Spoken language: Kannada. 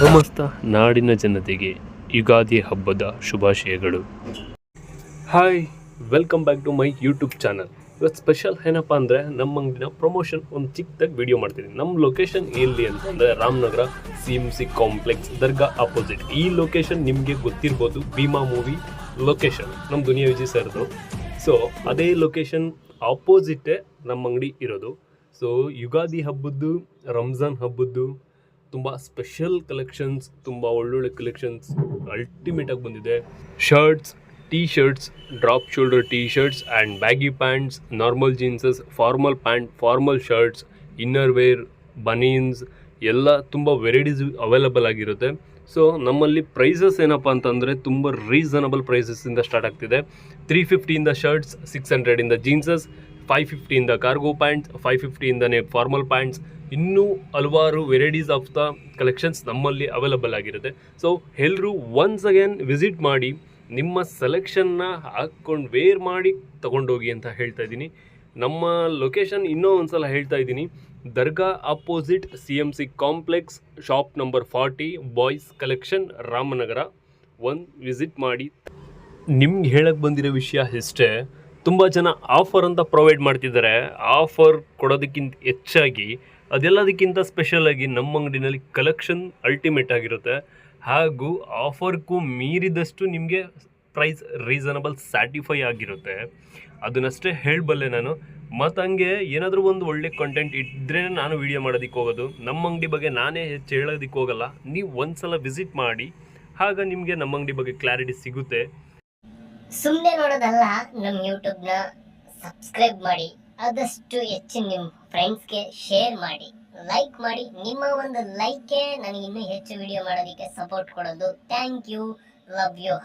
ಸಮಸ್ತ ನಾಡಿನ ಜನತೆಗೆ ಯುಗಾದಿ ಹಬ್ಬದ ಶುಭಾಶಯಗಳು. Hi, welcome back to my YouTube channel. ಇವತ್ತು ಸ್ಪೆಷಲ್ ಏನಪ್ಪ ಅಂದರೆ ನಮ್ಮ ಅಂಗಡಿನ ಪ್ರಮೋಷನ್ ಒಂದು ಚಿಕ್ಕದಾಗಿ ವಿಡಿಯೋ ಮಾಡ್ತಿದ್ದೀನಿ. ನಮ್ಮ ಲೊಕೇಶನ್ ಎಲ್ಲಿ ಅಂತಂದರೆ ರಾಮನಗರ CMC ಕಾಂಪ್ಲೆಕ್ಸ್ ದರ್ಗಾ ಅಪೋಸಿಟ್. ಈ ಲೊಕೇಶನ್ ನಿಮಗೆ ಗೊತ್ತಿರ್ಬೋದು, ಭೀಮಾ ಮೂವಿ ಲೊಕೇಶನ್ ನಮ್ಮ ದುನಿಯಾ ವಿಜಯ್ ಸರ್ದು. ಸೊ ಅದೇ ಲೊಕೇಶನ್ ಆಪೋಸಿಟ್ಟೇ ನಮ್ಮ ಅಂಗಡಿ ಇರೋದು. ಸೊ ಯುಗಾದಿ ಹಬ್ಬದ್ದು, ರಂಜಾನ್ ಹಬ್ಬದ್ದು ತುಂಬ ಸ್ಪೆಷಲ್ ಕಲೆಕ್ಷನ್ಸ್, ತುಂಬ ಒಳ್ಳೊಳ್ಳೆ ಕಲೆಕ್ಷನ್ಸ್ ಅಲ್ಟಿಮೇಟಾಗಿ ಬಂದಿದೆ. Shirts, T shirts, drop shoulder T shirts and baggy pants, normal jeanses, formal pant, formal shirts, inner wear, ಬನೀನ್ಸ್ ಎಲ್ಲ ತುಂಬ ವೆರೈಟೀಸ್ ಅವೈಲಬಲ್ ಆಗಿರುತ್ತೆ. ಸೊ ನಮ್ಮಲ್ಲಿ ಪ್ರೈಸಸ್ ಏನಪ್ಪ ಅಂತಂದರೆ ತುಂಬ ರೀಸನಬಲ್ ಪ್ರೈಸಸ್ಸಿಂದ ಸ್ಟಾರ್ಟ್ ಆಗ್ತಿದೆ. 350 shirts, 600 jeanses, 550 cargo pants, 550 formal pants, ಇನ್ನೂ ಹಲವಾರು ವೆರೈಟೀಸ್ ಆಫ್ ದ ಕಲೆಕ್ಷನ್ಸ್ ನಮ್ಮಲ್ಲಿ ಅವೈಲಬಲ್ ಆಗಿರುತ್ತೆ. ಸೊ ಎಲ್ಲರೂ ಒನ್ಸ್ ಅಗೇನ್ ವಿಸಿಟ್ ಮಾಡಿ ನಿಮ್ಮ ಸೆಲೆಕ್ಷನ್ನ ಹಾಕ್ಕೊಂಡು ವೇರ್ ಮಾಡಿ ತೊಗೊಂಡೋಗಿ ಅಂತ ಹೇಳ್ತಾ ಇದ್ದೀನಿ. ನಮ್ಮ ಲೊಕೇಶನ್ ಇನ್ನೂ ಒಂದು ಸಲ ಹೇಳ್ತಾ ಇದ್ದೀನಿ, ದರ್ಗಾ opposite CMC complex, shop number 40, boys collection, Ramanagara. ಒಂದು ವಿಸಿಟ್ ಮಾಡಿ. ನಿಮ್ಗೆ ಹೇಳಕ್ಕೆ ಬಂದಿರೋ ವಿಷಯ ಇಷ್ಟೇ, ತುಂಬ ಜನ ಆಫರ್ ಅಂತ ಪ್ರೊವೈಡ್ ಮಾಡ್ತಿದ್ದಾರೆ. ಆಫರ್ ಕೊಡೋದಕ್ಕಿಂತ ಹೆಚ್ಚಾಗಿ ಅದೆಲ್ಲದಕ್ಕಿಂತ ಸ್ಪೆಷಲಾಗಿ ನಮ್ಮ ಅಂಗಡಿನಲ್ಲಿ ಕಲೆಕ್ಷನ್ ಅಲ್ಟಿಮೇಟ್ ಆಗಿರುತ್ತೆ. ಹಾಗೂ ಆಫರ್ಗೂ ಮೀರಿದಷ್ಟು ನಿಮಗೆ ಪ್ರೈಸ್ ರೀಸನಬಲ್ ಸ್ಯಾಟಿಫೈ ಆಗಿರುತ್ತೆ. ಅದನ್ನಷ್ಟೇ ಹೇಳಬಲ್ಲೆ ನಾನು. ಮತ್ತು ಹಂಗೆ ಏನಾದರೂ ಒಂದು ಒಳ್ಳೆ ಕಂಟೆಂಟ್ ಇದ್ದರೆ ನಾನು ವೀಡಿಯೋ ಮಾಡೋದಕ್ಕೆ ಹೋಗೋದು. ನಮ್ಮ ಅಂಗಡಿ ಬಗ್ಗೆ ನಾನೇ ಹೆಚ್ಚು ಹೇಳೋದಕ್ಕೆ ಹೋಗಲ್ಲ. ನೀವು ಒಂದು ಸಲ ವಿಸಿಟ್ ಮಾಡಿ, ಆಗ ನಿಮಗೆ ನಮ್ಮ ಅಂಗಡಿ ಬಗ್ಗೆ ಕ್ಲಾರಿಟಿ ಸಿಗುತ್ತೆ. ಸುಮ್ಮನೆ ನೋಡೋದಲ್ಲ, ನಮ್ಮ ಯೂಟ್ಯೂಬ್ನ ಸಬ್ಸ್ಕ್ರೈಬ್ ಮಾಡಿ, ಆದಷ್ಟು ಹೆಚ್ಚು ನಿಮ್ಮ ಫ್ರೆಂಡ್ಸ್ಗೆ ಶೇರ್ ಮಾಡಿ, ಲೈಕ್ ಮಾಡಿ. ನಿಮ್ಮ ಒಂದು ಲೈಕೇ ನನಗೆ ಇನ್ನೂ ಹೆಚ್ಚು ವಿಡಿಯೋ ಮಾಡೋದಕ್ಕೆ ಸಪೋರ್ಟ್ ಕೊಡೋದು. Thank you, love you.